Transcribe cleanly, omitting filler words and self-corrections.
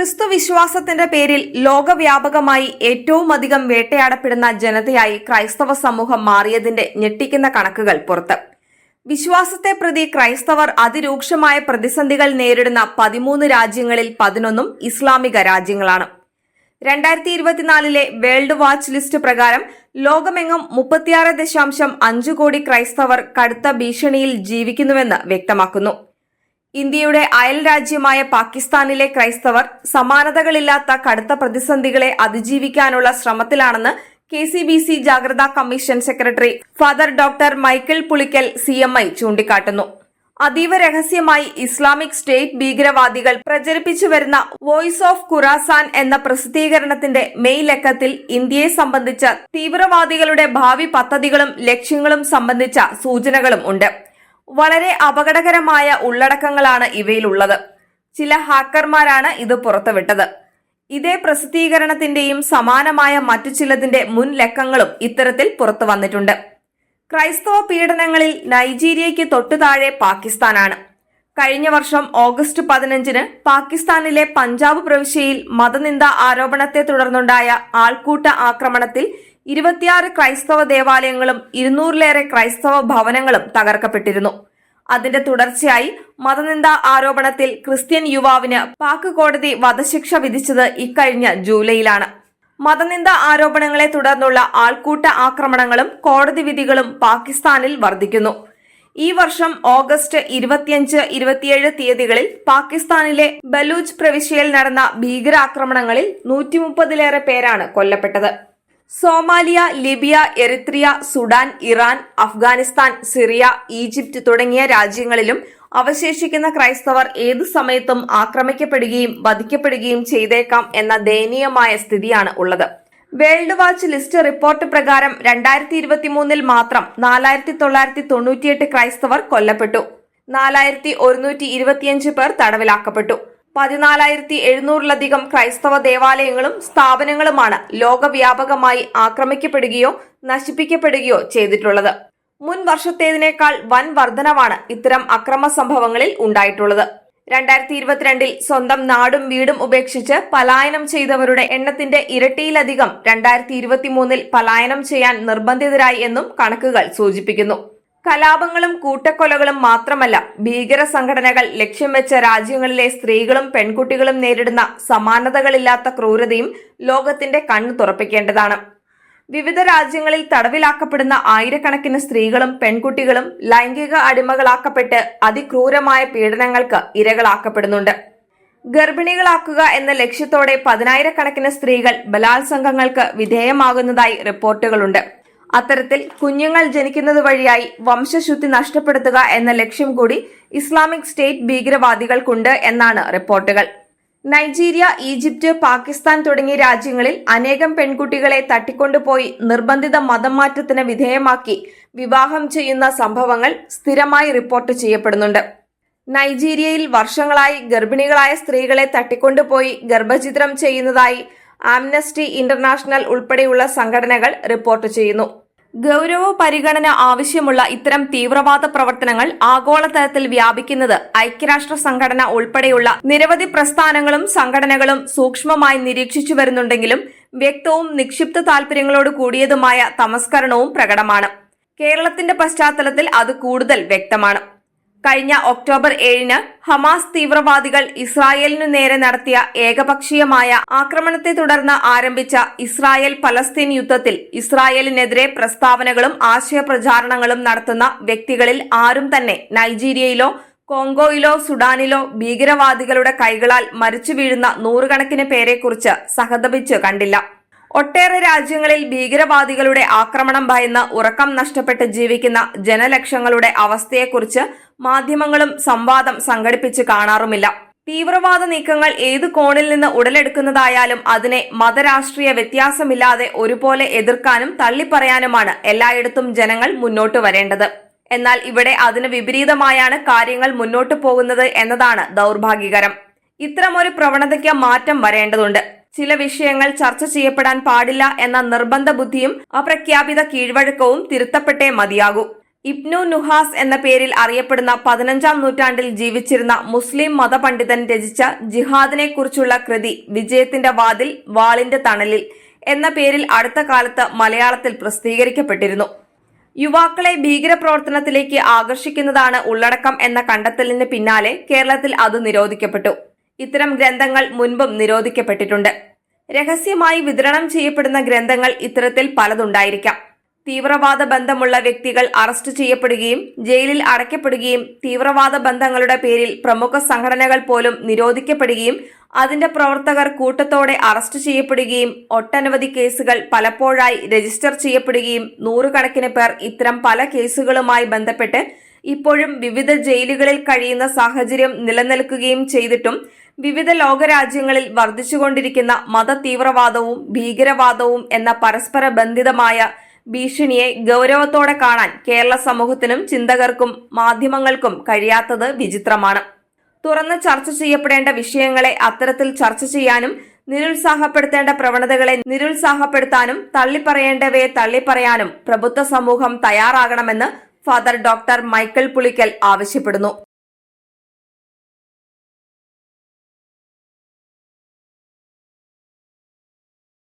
ക്രിസ്തു വിശ്വാസത്തിന്റെ പേരിൽ ലോകവ്യാപകമായി ഏറ്റവുമധികം വേട്ടയാടപ്പെടുന്ന ജനതയായി ക്രൈസ്തവ സമൂഹം മാറിയതിന്റെ ഞെട്ടിക്കുന്ന കണക്കുകൾ പുറത്ത്. വിശ്വാസത്തെ പ്രതി ക്രൈസ്തവർ അതിരൂക്ഷമായ പ്രതിസന്ധികൾ നേരിടുന്ന 13 രാജ്യങ്ങളിൽ 11 ഇസ്ലാമിക രാജ്യങ്ങളാണ്. 2024 വേൾഡ് വാച്ച് ലിസ്റ്റ് പ്രകാരം ലോകമെങ്ങും 36.5 കോടി ക്രൈസ്തവർ കടുത്ത ഭീഷണിയിൽ ജീവിക്കുന്നുവെന്ന് വ്യക്തമാക്കുന്നു. ഇന്ത്യയുടെ അയൽ രാജ്യമായ പാകിസ്ഥാനിലെ ക്രൈസ്തവർ സമാനതകളില്ലാത്ത കടുത്ത പ്രതിസന്ധികളെ അതിജീവിക്കാനുള്ള ശ്രമത്തിലാണെന്ന് KCBC ജാഗ്രതാ commission secretary father doctor Michael Pulickal CMI ചൂണ്ടിക്കാട്ടുന്നു. അതീവ രഹസ്യമായി ഇസ്ലാമിക് സ്റ്റേറ്റ് ഭീകരവാദികൾ പ്രചരിപ്പിച്ചുവരുന്ന വോയിസ് ഓഫ് ഖുറാസാൻ എന്ന പ്രസിദ്ധീകരണത്തിന്റെ മെയ് ലക്കത്തിൽ ഇന്ത്യയെ സംബന്ധിച്ച തീവ്രവാദികളുടെ ഭാവി പദ്ധതികളും ലക്ഷ്യങ്ങളും സംബന്ധിച്ച സൂചനകളും ഉണ്ട്. വളരെ അപകടകരമായ ഉള്ളടക്കങ്ങളാണ് ഇവയിലുള്ളത്. ചില ഹാക്കർമാരാണ് ഇത് പുറത്തുവിട്ടത്. ഇതേ പ്രസിദ്ധീകരണത്തിന്റെയും സമാനമായ മറ്റു ചിലതിന്റെ മുൻ ലക്കങ്ങളും ഇത്തരത്തിൽ പുറത്തു വന്നിട്ടുണ്ട്. ക്രൈസ്തവ പീഡനങ്ങളിൽ നൈജീരിയയ്ക്ക് തൊട്ടുതാഴെ പാകിസ്ഥാനാണ്. കഴിഞ്ഞ വർഷം ഓഗസ്റ്റ് 15 പാകിസ്ഥാനിലെ പഞ്ചാബ് പ്രവിശ്യയിൽ മതനിന്ദ ആരോപണത്തെ തുടർന്നുണ്ടായ ആൾക്കൂട്ട ആക്രമണത്തിൽ 26 ക്രൈസ്തവ ദേവാലയങ്ങളും 200-ലേറെ ക്രൈസ്തവ ഭവനങ്ങളും തകർക്കപ്പെട്ടിരുന്നു. അതിന്റെ തുടർച്ചയായി മതനിന്ദ ആരോപണത്തിൽ ക്രിസ്ത്യൻ യുവാവിന് പാക് കോടതി വധശിക്ഷ വിധിച്ചത് ഇക്കഴിഞ്ഞ ജൂലൈയിലാണ്. മതനിന്ദ ആരോപണങ്ങളെ തുടർന്നുള്ള ആൾക്കൂട്ട ആക്രമണങ്ങളും കോടതി വിധികളും പാകിസ്ഥാനിൽ വർദ്ധിക്കുന്നു. ഈ വർഷം ഓഗസ്റ്റ് 25, 27 തീയതികളിൽ പാകിസ്ഥാനിലെ ബലൂച്ച് പ്രവിശ്യയിൽ നടന്ന ഭീകരാക്രമണങ്ങളിൽ 130-ലേറെ പേരാണ് കൊല്ലപ്പെട്ടത്. Somalia, Libya, Eritrea, Sudan, Iran, Afghanistan, Syria, Egypt തുടങ്ങിയ രാജ്യങ്ങളിലും അവശേഷിക്കുന്ന ക്രൈസ്തവർ ഏതു സമയത്തും ആക്രമിക്കപ്പെടുകയും വധിക്കപ്പെടുകയും ചെയ്തേക്കാം എന്ന ദയനീയമായ സ്ഥിതിയാണ് ഉള്ളത്. വേൾഡ് വാച്ച് ലിസ്റ്റ് റിപ്പോർട്ട് പ്രകാരം 2023 മാത്രം 4998 ക്രൈസ്തവർ കൊല്ലപ്പെട്ടു. 4125 പേർ തടവിലാക്കപ്പെട്ടു. 14,700-ലധികം ക്രൈസ്തവ ദേവാലയങ്ങളും സ്ഥാപനങ്ങളുമാണ് ലോകവ്യാപകമായി ആക്രമിക്കപ്പെടുകയോ നശിപ്പിക്കപ്പെടുകയോ ചെയ്തിട്ടുള്ളത്. മുൻ വർഷത്തേതിനേക്കാൾ വൻ വർധനവാണ് ഇത്തരം അക്രമ സംഭവങ്ങളിൽ ഉണ്ടായിട്ടുള്ളത്. 2022 സ്വന്തം നാടും വീടും ഉപേക്ഷിച്ച് പലായനം ചെയ്തവരുടെ എണ്ണത്തിന്റെ ഇരട്ടിയിലധികം 2023 പലായനം ചെയ്യാൻ നിർബന്ധിതരായി എന്നും കണക്കുകൾ സൂചിപ്പിക്കുന്നു. കലാപങ്ങളും കൂട്ടക്കൊലകളും മാത്രമല്ല, ഭീകര സംഘടനകൾ ലക്ഷ്യം വെച്ച രാജ്യങ്ങളിലെ സ്ത്രീകളും പെൺകുട്ടികളും നേരിടുന്ന സമാനതകളില്ലാത്ത ക്രൂരതയും ലോകത്തിന്റെ കണ്ണു തുറപ്പിക്കേണ്ടതാണ്. വിവിധ രാജ്യങ്ങളിൽ തടവിലാക്കപ്പെടുന്ന ആയിരക്കണക്കിന് സ്ത്രീകളും പെൺകുട്ടികളും ലൈംഗിക അടിമകളാക്കപ്പെട്ട് അതിക്രൂരമായ പീഡനങ്ങൾക്ക് ഇരകളാക്കപ്പെടുന്നുണ്ട്. ഗർഭിണികളാക്കുക എന്ന ലക്ഷ്യത്തോടെ 10,000-കണക്കിന് സ്ത്രീകൾ ബലാത്സംഗങ്ങൾക്ക് വിധേയമാകുന്നതായി റിപ്പോർട്ടുകളുണ്ട്. അത്തരത്തിൽ കുഞ്ഞുങ്ങൾ ജനിക്കുന്നത് വഴിയായി വംശശുദ്ധി നഷ്ടപ്പെടുത്തുക എന്ന ലക്ഷ്യം കൂടി ഇസ്ലാമിക് സ്റ്റേറ്റ് ഭീകരവാദികൾക്കുണ്ട് എന്നാണ് റിപ്പോർട്ടുകൾ. നൈജീരിയ, ഈജിപ്ത്, പാകിസ്ഥാൻ തുടങ്ങിയ രാജ്യങ്ങളിൽ അനേകം പെൺകുട്ടികളെ തട്ടിക്കൊണ്ടുപോയി നിർബന്ധിത മതം മാറ്റത്തിന് വിധേയമാക്കി വിവാഹം ചെയ്യുന്ന സംഭവങ്ങൾ സ്ഥിരമായി റിപ്പോർട്ട് ചെയ്യപ്പെടുന്നുണ്ട്. നൈജീരിയയിൽ വർഷങ്ങളായി ഗർഭിണികളായ സ്ത്രീകളെ തട്ടിക്കൊണ്ടുപോയി ഗർഭഛിദ്രം ചെയ്യുന്നതായി ആംനസ്റ്റി ഇന്റർനാഷണൽ ഉൾപ്പെടെയുള്ള സംഘടനകൾ റിപ്പോർട്ട് ചെയ്യുന്നു. ഗൗരവ പരിഗണന ആവശ്യമുള്ള ഇത്തരം തീവ്രവാദ പ്രവർത്തനങ്ങൾ ആഗോളതലത്തിൽ വ്യാപിക്കുന്നത് ഐക്യരാഷ്ട്ര സംഘടന ഉൾപ്പെടെയുള്ള നിരവധി പ്രസ്ഥാനങ്ങളും സംഘടനകളും സൂക്ഷ്മമായി നിരീക്ഷിച്ചു വരുന്നുണ്ടെങ്കിലും വ്യക്തവും നിക്ഷിപ്ത താൽപര്യങ്ങളോട് കൂടിയതുമായ തമസ്കരണവും പ്രകടമാണ്. കേരളത്തിന്റെ പശ്ചാത്തലത്തിൽ അത് കൂടുതൽ വ്യക്തമാണ്. കഴിഞ്ഞ ഒക്ടോബർ 7 ഹമാസ് തീവ്രവാദികൾ ഇസ്രായേലിനു നേരെ നടത്തിയ ഏകപക്ഷീയമായ ആക്രമണത്തെ തുടർന്ന് ആരംഭിച്ച ഇസ്രായേൽ പലസ്തീൻ യുദ്ധത്തിൽ ഇസ്രായേലിനെതിരെ പ്രസ്താവനകളും ആശയപ്രചാരണങ്ങളും നടത്തുന്ന വ്യക്തികളിൽ ആരും തന്നെ നൈജീരിയയിലോ കോങ്കോയിലോ സുഡാനിലോ ഭീകരവാദികളുടെ കൈകളാൽ മരിച്ചു വീഴുന്ന 100-കണക്കിന് പേരെക്കുറിച്ച് സഹതപിച്ച് കണ്ടില്ല. ഒട്ടേറെ രാജ്യങ്ങളിൽ ഭീകരവാദികളുടെ ആക്രമണം ഭയന്ന് ഉറക്കം നഷ്ടപ്പെട്ട് ജീവിക്കുന്ന ജനലക്ഷങ്ങളുടെ അവസ്ഥയെക്കുറിച്ച് മാധ്യമങ്ങളും സംവാദം സംഘടിപ്പിച്ച് കാണാറുമില്ല. തീവ്രവാദ നീക്കങ്ങൾ ഏതു കോണിൽ നിന്ന് ഉടലെടുക്കുന്നതായാലും അതിനെ മതരാഷ്ട്രീയ വ്യത്യാസമില്ലാതെ ഒരുപോലെ എതിർക്കാനും തള്ളിപ്പറയാനുമാണ് എല്ലായിടത്തും ജനങ്ങൾ മുന്നോട്ട് വരേണ്ടത്. എന്നാൽ ഇവിടെ അതിന് വിപരീതമായാണ് കാര്യങ്ങൾ മുന്നോട്ടു പോകുന്നത് എന്നതാണ് ദൗർഭാഗ്യകരം. ഇത്തരമൊരു പ്രവണതയ്ക്ക് മാറ്റം വരേണ്ടതുണ്ട്. ചില വിഷയങ്ങൾ ചർച്ച ചെയ്യപ്പെടാൻ പാടില്ല എന്ന നിർബന്ധ ബുദ്ധിയും അപ്രഖ്യാപിത കീഴ്വഴക്കവും തിരുത്തപ്പെട്ടേ മതിയാകൂ. ഇബ്നു നുഹാസ് എന്ന പേരിൽ അറിയപ്പെടുന്ന 15-ാം നൂറ്റാണ്ടിൽ ജീവിച്ചിരുന്ന മുസ്ലിം മതപണ്ഡിതൻ രചിച്ച ജിഹാദിനെക്കുറിച്ചുള്ള കൃതി വിജയത്തിന്റെ വാതിൽ വാളിന്റെ തണലിൽ എന്ന പേരിൽ അടുത്ത കാലത്ത് മലയാളത്തിൽ പ്രസിദ്ധീകരിക്കപ്പെട്ടിരുന്നു. യുവാക്കളെ ഭീകരപ്രവർത്തനത്തിലേക്ക് ആകർഷിക്കുന്നതാണ് ഉള്ളടക്കം എന്ന കണ്ടെത്തലിന് പിന്നാലെ കേരളത്തിൽ അത് നിരോധിക്കപ്പെട്ടു. ഇത്തരം ഗ്രന്ഥങ്ങൾ മുൻപും നിരോധിക്കപ്പെട്ടിട്ടുണ്ട്. രഹസ്യമായി വിതരണം ചെയ്യപ്പെടുന്ന ഗ്രന്ഥങ്ങൾ ഇത്തരത്തിൽ പലതുണ്ടായിരിക്കാം. തീവ്രവാദ ബന്ധമുള്ള വ്യക്തികൾ അറസ്റ്റ് ചെയ്യപ്പെടുകയും ജയിലിൽ അടയ്ക്കപ്പെടുകയും തീവ്രവാദ ബന്ധങ്ങളുടെ പേരിൽ പ്രമുഖ സംഘടനകൾ പോലും നിരോധിക്കപ്പെടുകയും അതിന്റെ പ്രവർത്തകർ കൂട്ടത്തോടെ അറസ്റ്റ് ചെയ്യപ്പെടുകയും ഒട്ടനവധി കേസുകൾ പലപ്പോഴായി രജിസ്റ്റർ ചെയ്യപ്പെടുകയും നൂറുകണക്കിന് പേർ ഇത്തരം പല കേസുകളുമായി ബന്ധപ്പെട്ട് ഇപ്പോഴും വിവിധ ജയിലുകളിൽ കഴിയുന്ന സാഹചര്യം നിലനിൽക്കുകയും ചെയ്തിട്ടും വിവിധ ലോകരാജ്യങ്ങളിൽ വർദ്ധിച്ചുകൊണ്ടിരിക്കുന്ന മതതീവ്രവാദവും ഭീകരവാദവും എന്ന പരസ്പര ബന്ധിതമായ ഭീഷണിയെ ഗൗരവത്തോടെ കാണാൻ കേരള സമൂഹത്തിനും ചിന്തകർക്കും മാധ്യമങ്ങൾക്കും കഴിയാത്തത് വിചിത്രമാണ്. തുറന്ന് ചർച്ച ചെയ്യപ്പെടേണ്ട വിഷയങ്ങളെ അത്തരത്തിൽ ചർച്ച ചെയ്യാനും നിരുത്സാഹപ്പെടുത്തേണ്ട പ്രവണതകളെ നിരുത്സാഹപ്പെടുത്താനും തള്ളിപ്പറയേണ്ടവയെ തള്ളിപ്പറയാനും പ്രബുദ്ധ സമൂഹം തയ്യാറാകണമെന്ന് ഫാദർ ഡോക്ടർ മൈക്കിൾ പുളിക്കൽ ആവശ്യപ്പെടുന്നു.